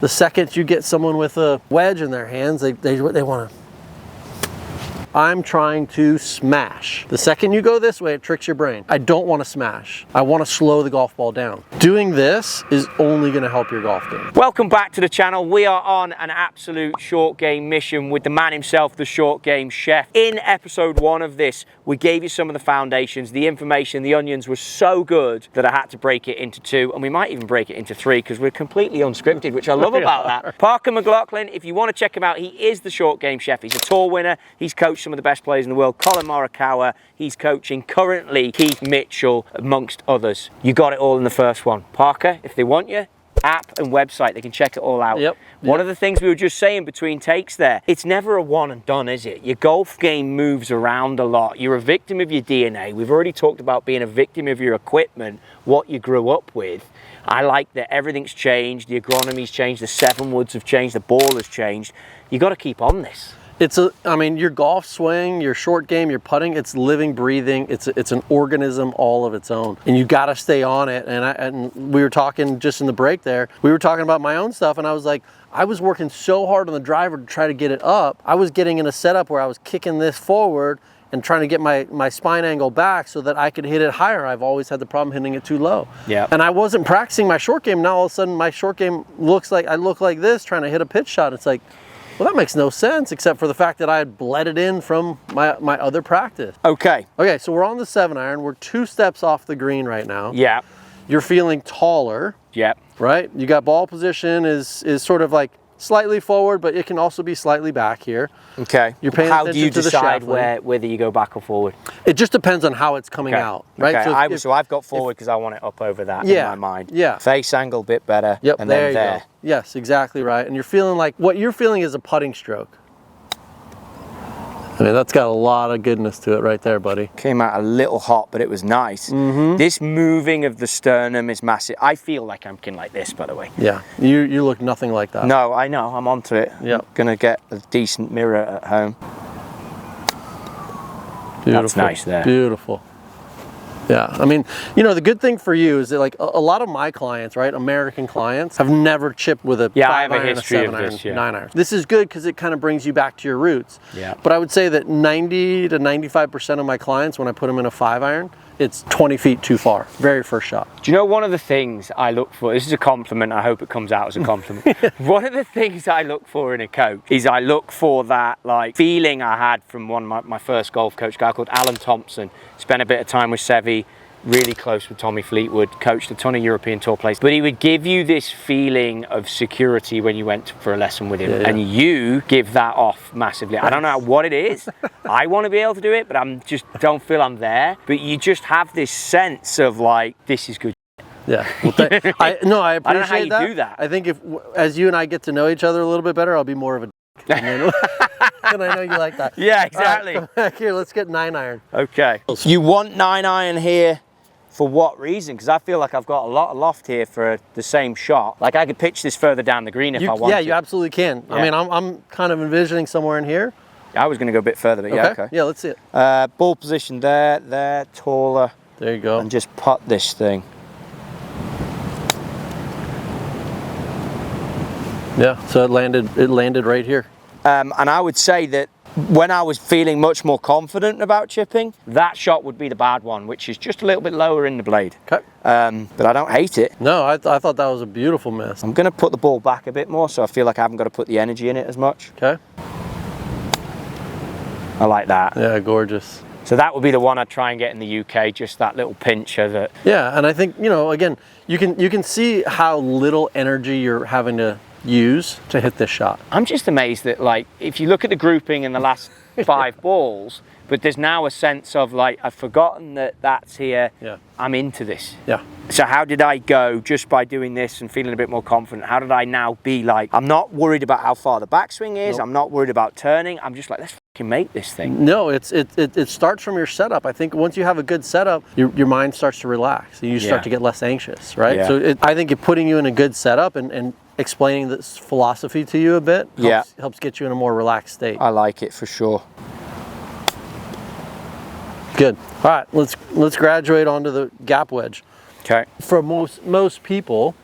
The second you get someone with a wedge in their hands, they want to. I'm trying to smash. The second you go this way, it tricks your brain. I don't want to smash. I want to slow the golf ball down. Doing this is only going to help your golf game. Welcome back to the channel. We are on an absolute short game mission with the man himself, the short game chef. In episode 1 of this, we gave you some of the foundations, the information. The onions were so good that I had to break it into 2, and we might even break it into 3 because we're completely unscripted, which I love about that. Parker McLachlin, if you want to check him out, he is the short game chef. He's a tour winner. He's coached some of the best players in the world. Colin Morikawa, he's coaching currently Keith Mitchell, amongst others. You got it all in the first one. Parker, if they want you, app and website, they can check it all out. One of the things we were just saying between takes there, it's never a one and done, is it? Your golf game moves around a lot. You're a victim of your DNA. We've already talked about being a victim of your equipment, what you grew up with. I like that everything's changed, the agronomy's changed, the 7 woods have changed, the ball has changed. You got to keep on this. I mean, your golf swing, your short game, your putting, it's living, breathing. It's an organism all of its own, and you got to stay on it. And we were talking just in the break there. We were talking about my own stuff, and I was like, I was working so hard on the driver to try to get it up. I was getting in a setup where I was kicking this forward and trying to get my spine angle back so that I could hit it higher. I've always had the problem hitting it too low. And I wasn't practicing my short game. Now all of a sudden my short game looks like I look like this trying to hit a pitch shot. It's like, well, that makes no sense except for the fact that I had bled it in from my other practice. Okay, so we're on the 7-iron. We're 2 steps off the green right now. You're feeling taller. Right? You got ball position is sort of like slightly forward, but it can also be slightly back here. You're paying How attention do you to decide the whether you go back or forward? It just depends on how it's coming out, right? So I've got forward because I want it up over that in my mind. Face angle a bit better. And then there. Yes, exactly right. And you're feeling like what you're feeling is a putting stroke. I mean, that's got a lot of goodness to it right there, buddy. Came out a little hot, but it was nice. This moving of the sternum is massive. I feel like I'm like this, by the way. Yeah, you look nothing like that. No, I know, I'm onto it. Gonna get a decent mirror at home. Beautiful. That's nice there. Beautiful. Yeah, I mean, you know, the good thing for you is that like a lot of my clients, right, American clients, have never chipped with a 5-iron, a 7-iron, 9-iron. This is good because it kind of brings you back to your roots. But I would say that 90 to 95% of my clients, when I put them in a 5-iron, it's 20 feet too far, very first shot. Do you know one of the things I look for, this is a compliment, I hope it comes out as a compliment. One of the things I look for in a coach is I look for that like feeling I had from one of my first golf coach, a guy called Alan Thompson. Spent a bit of time with Seve, really close with Tommy Fleetwood, coached a ton of European tour players. But he would give you this feeling of security when you went for a lesson with him. And you give that off massively. I don't know what it is. I want to be able to do it, but I'm just don't feel I'm there. But you just have this sense of like, this is good. Well, I appreciate that. I don't know how you do that. I think as you and I get to know each other a little bit better, I'll be more of a and I know you like that. Yeah, exactly. Right, come back here, let's get 9-iron. Okay. You want 9-iron here for what reason? Because I feel like I've got a lot of loft here for the same shot. Like I could pitch this further down the green if I wanted. Yeah, you absolutely can. I mean, I'm kind of envisioning somewhere in here. I was going to go a bit further, but yeah, okay. Yeah, let's see it. Ball position there, taller. There you go. And just putt this thing. Yeah, so it landed right here. And I would say that when I was feeling much more confident about chipping, that shot would be the bad one, which is just a little bit lower in the blade. But I don't hate it. No, I thought that was a beautiful miss. I'm going to put the ball back a bit more, so I feel like I haven't got to put the energy in it as much. I like that. Yeah, gorgeous. So that would be the one I'd try and get in the UK, just that little pincher that. Yeah, and I think, you know, again, you can see how little energy you're having to use to hit this shot. I'm just amazed that, like, if you look at the grouping in the last 5 balls, but there's now a sense of like, I've forgotten that that's here. I'm into this. So how did I go just by doing this and feeling a bit more confident? How did I now be like, I'm not worried about how far the backswing is. I'm not worried about turning. I'm just like, let's fucking make this thing. No, it starts from your setup. I think once you have a good setup, your mind starts to relax and you start to get less anxious, right? So I think putting you in a good setup and explaining this philosophy to you a bit helps get you in a more relaxed state. I like it for sure. Good. All right, let's graduate onto the gap wedge. Okay. For most people,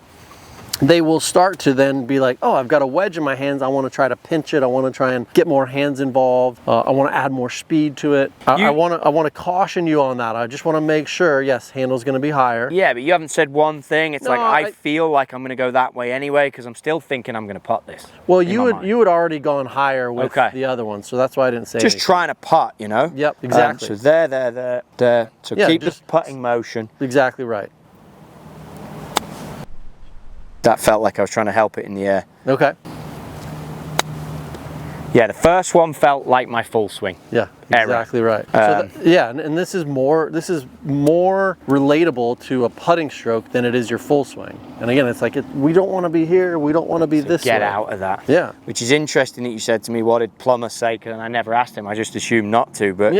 they will start to then be like, oh, I've got a wedge in my hands. I want to try to pinch it. I want to try and get more hands involved. I want to add more speed to it. I want to caution you on that. I just want to make sure, yes, handle's going to be higher. Yeah, but you haven't said one thing. It's No, like, I feel like I'm going to go that way anyway, because I'm still thinking I'm going to putt this. Well, you had already gone higher with the other one, so that's why I didn't say Just anything. trying to putt, you know? Yep, exactly. So there. So Yeah, keep just the putting motion. Exactly right. That felt like I was trying to help it in the air. Okay. Yeah, the first one felt like my full swing. Yeah, exactly right. So yeah, and this is more relatable to a putting stroke than it is your full swing. And again, it's like we don't want to be here, we don't want to be this Get way. out of that. Yeah. Which is interesting that you said to me, what did Plummer say? And I never asked him. I just assumed not to. But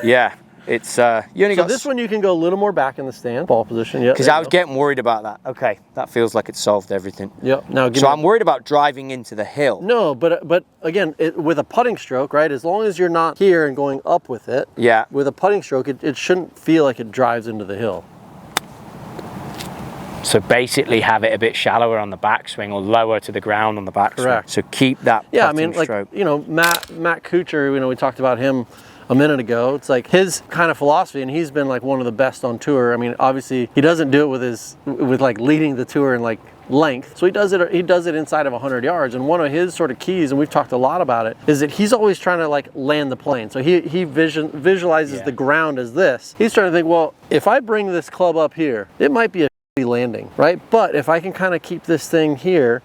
yeah, it's you only got this one you can go a little more back in the stand, ball position. Yeah. Because I was getting worried about that. Okay, that feels like it solved everything. Yep. Now, so I'm worried about driving into the hill. No, but again, with a putting stroke, right? As long as you're not here and going up with it. Yeah. With a putting stroke, it shouldn't feel like it drives into the hill. So basically, have it a bit shallower on the backswing or lower to the ground on the backswing. Correct. So keep that. Yeah, I mean, like stroke. Matt Kuchar. We talked about him a minute ago. It's like his kind of philosophy, and he's been like one of the best on tour. I mean, obviously he doesn't do it with like leading the tour in like length. So he does it inside of 100 yards. And one of his sort of keys, and we've talked a lot about it, is that he's always trying to like land the plane. So he visualizes the ground as this. He's trying to think, well, if I bring this club up here, it might be a landing, right? But if I can kind of keep this thing here,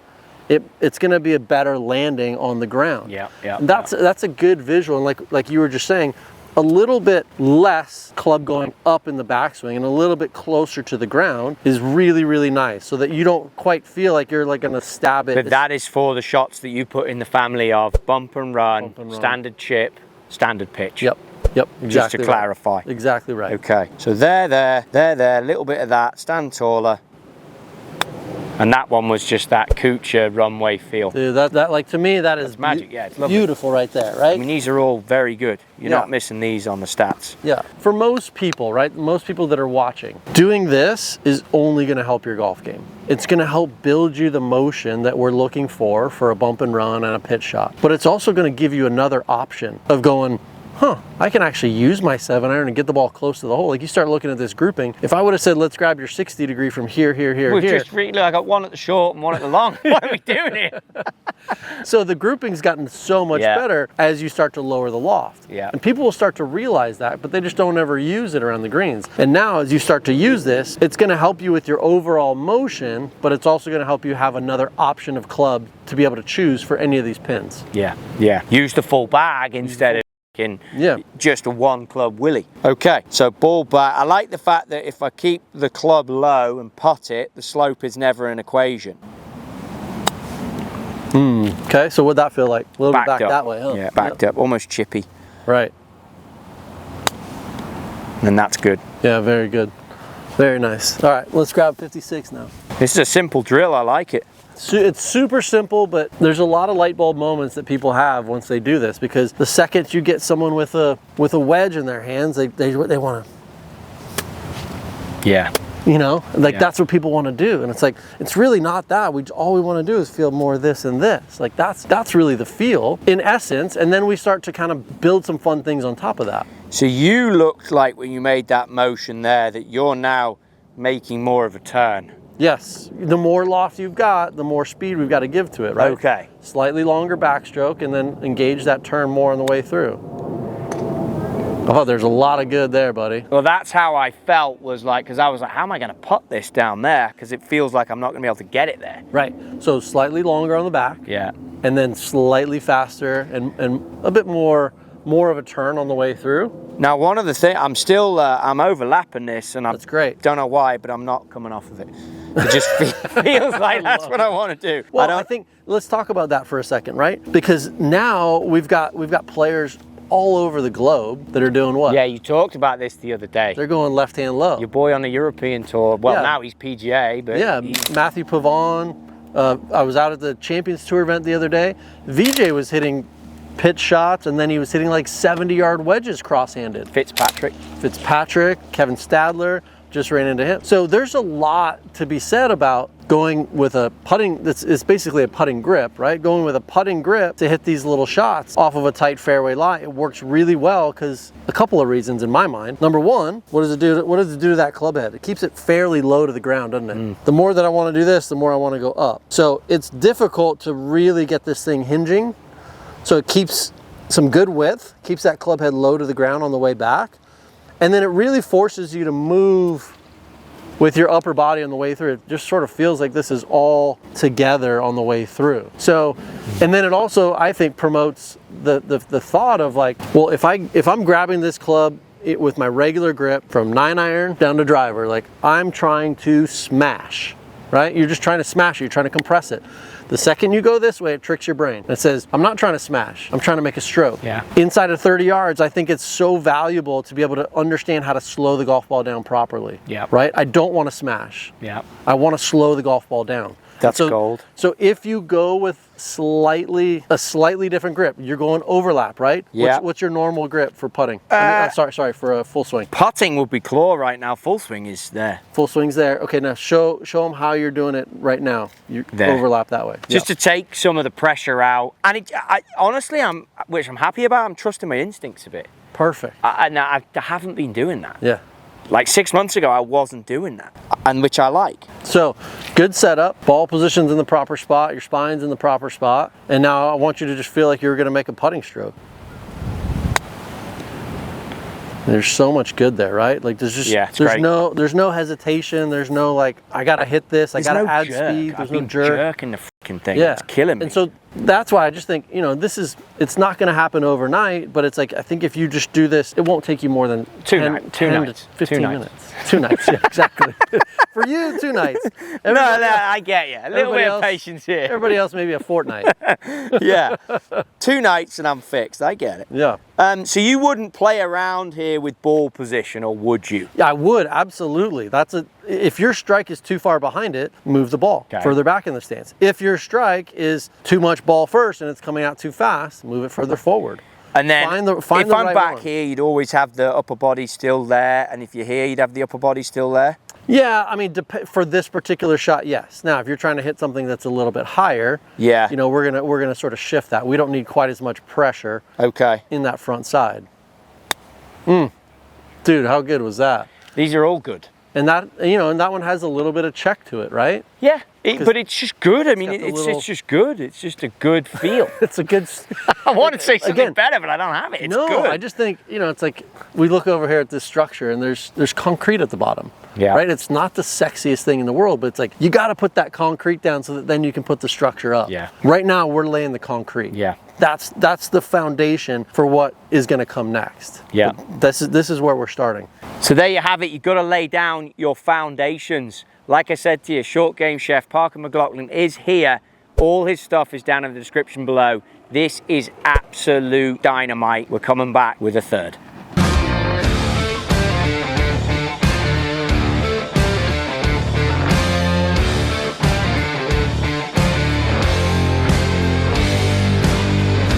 it's going to be a better landing on the ground. Yeah. That's a good visual. And like you were just saying, a little bit less club going up in the backswing and a little bit closer to the ground is really, really nice, so that you don't quite feel like you're like going to stab it. But that is for the shots that you put in the family of bump and run, standard chip, standard pitch. Yep, exactly. Just to clarify. Exactly right. Okay, so there, a little bit of that, stand taller. And that one was just that Kuchar runway feel. Dude, that like, to me, that's magic. Yeah, it's lovely. Beautiful right there, right? I mean, these are all very good. You're not missing these on the stats. Yeah, for most people, right? Most people that are watching, doing this is only going to help your golf game. It's going to help build you the motion that we're looking for a bump and run and a pitch shot. But it's also going to give you another option of going, I can actually use my 7-iron and get the ball close to the hole. Like, you start looking at this grouping. If I would have said, let's grab your 60 degree from here, We've just really, I got one at the short and one at the long. What are we doing here? So the grouping's gotten so much better as you start to lower the loft. Yeah. And people will start to realize that, but they just don't ever use it around the greens. And now as you start to use this, it's going to help you with your overall motion, but it's also going to help you have another option of club to be able to choose for any of these pins. Yeah. Use the full bag instead of just a one club willy. Okay, so ball back. I like the fact that if I keep the club low and putt it, the slope is never an equation. Okay, so what'd that feel like? A little bit back that way, huh? Yeah, backed up, almost chippy. Right. And that's good. Yeah, very good. Very nice. All right, let's grab 56 now. This is a simple drill, I like it. It's super simple, but there's a lot of light bulb moments that people have once they do this, because the second you get someone with a wedge in their hands, they want to, that's what people want to do. And it's like, it's really not that. All we want to do is feel more of this and this. Like, that's really the feel in essence. And then we start to kind of build some fun things on top of that. So you looked like when you made that motion there that you're now making more of a turn. Yes, the more loft you've got, the more speed we've got to give to it, right? Okay. Slightly longer backstroke and then engage that turn more on the way through. Oh, there's a lot of good there, buddy. Well, that's how I felt, was like, because I was like, how am I going to putt this down there? Because it feels like I'm not going to be able to get it there. Right, so slightly longer on the back. Yeah. And then slightly faster and a bit more of a turn on the way through. Now, one of the things, I'm overlapping this, and that's great. Don't know why, but I'm not coming off of it. It just feels like that's what I want to do. Well, I think let's talk about that for a second, right? Because now we've got players all over the globe that are doing what? Yeah, you talked about this the other day. They're going left hand low. Your boy on the European tour. Well, now he's PGA, but Matthew Pavon. I was out at the Champions Tour event the other day. Vijay was hitting pitch shots, and then he was hitting like 70-yard wedges cross-handed. Fitzpatrick, Kevin Stadler, just ran into him. So there's a lot to be said about going with a putting, it's basically a putting grip, right? Going with a putting grip to hit these little shots off of a tight fairway lie. It works really well because a couple of reasons in my mind. Number one, what does it do to that club head? It keeps it fairly low to the ground, doesn't it? The more that I want to do this, the more I want to go up. So it's difficult to really get this thing hinging. So it keeps some good width, keeps that club head low to the ground on the way back. And then it really forces you to move with your upper body on the way through. It just sort of feels like this is all together on the way through. So, and then it also, I think, promotes the thought of like, well, if I'm grabbing this club with my regular grip from 9-iron down to driver, like I'm trying to smash, right? You're just trying to smash it, you're trying to compress it. The second you go this way, it tricks your brain. It says, I'm not trying to smash, I'm trying to make a stroke. Yeah. Inside of 30 yards, I think it's so valuable to be able to understand how to slow the golf ball down properly. Yeah. Right? I don't want to smash. Yeah. I want to slow the golf ball down. That's gold. So if you go with a slightly different grip, you're going overlap, right? Yeah. What's your normal grip for putting? Sorry, for a full swing. Putting would be claw right now. Full swing is there. Full swing's there. Okay, now show them how you're doing it right now. You overlap that way. Just to take some of the pressure out. And honestly, which I'm happy about, I'm trusting my instincts a bit. Perfect. I haven't been doing that. Yeah. Like 6 months ago, I wasn't doing that, and which I like. So, good setup, ball position's in the proper spot, your spine's in the proper spot, and now I want you to just feel like you're gonna make a putting stroke. There's so much good there, right? Like there's just, there's no hesitation, there's no like, I gotta hit this, I gotta add speed, there's no jerk. Jerking the fucking thing, yeah. It's killing me. And so that's why I just think, you know, it's not gonna happen overnight, but it's like, I think if you just do this, it won't take you more than 10 to 15 minutes. 2 nights, yeah, exactly. For you, 2 nights. No, I get you. A little bit of patience here. Everybody else maybe a fortnight. Yeah, 2 nights and I'm fixed, I get it. Yeah. So you wouldn't play around here with ball position, or would you? Yeah, I would, absolutely. If your strike is too far behind it, move the ball further back in the stance. If your strike is too much ball first and it's coming out too fast, move it further forward. And then if I'm right back one. here, you'd always have the upper body still there, and if you're here, you'd have the upper body still there? Yeah, I mean, for this particular shot, yes. Now, if you're trying to hit something that's a little bit higher, yeah, you know, we're gonna sort of shift that. We don't need quite as much pressure in that front side. Dude, how good was that? These are all good. And that, you know, and that one has a little bit of check to it, right? Yeah, but it's just good. I mean, it's just good. It's just a good feel. It's a good... I want to say something better, but I don't have it. It's good. I just think, you know, it's like, we look over here at this structure and there's concrete at the bottom. Yeah. Right? It's not the sexiest thing in the world, but it's like, you got to put that concrete down so that then you can put the structure up. Yeah. Right now, we're laying the concrete. Yeah. That's the foundation for what is going to come next. Yeah. This is where we're starting. So there you have it. You've got to lay down your foundations. Like I said to you, Short Game Chef Parker McLachlin is here. All his stuff is down in the description below. This is absolute dynamite. We're coming back with a third.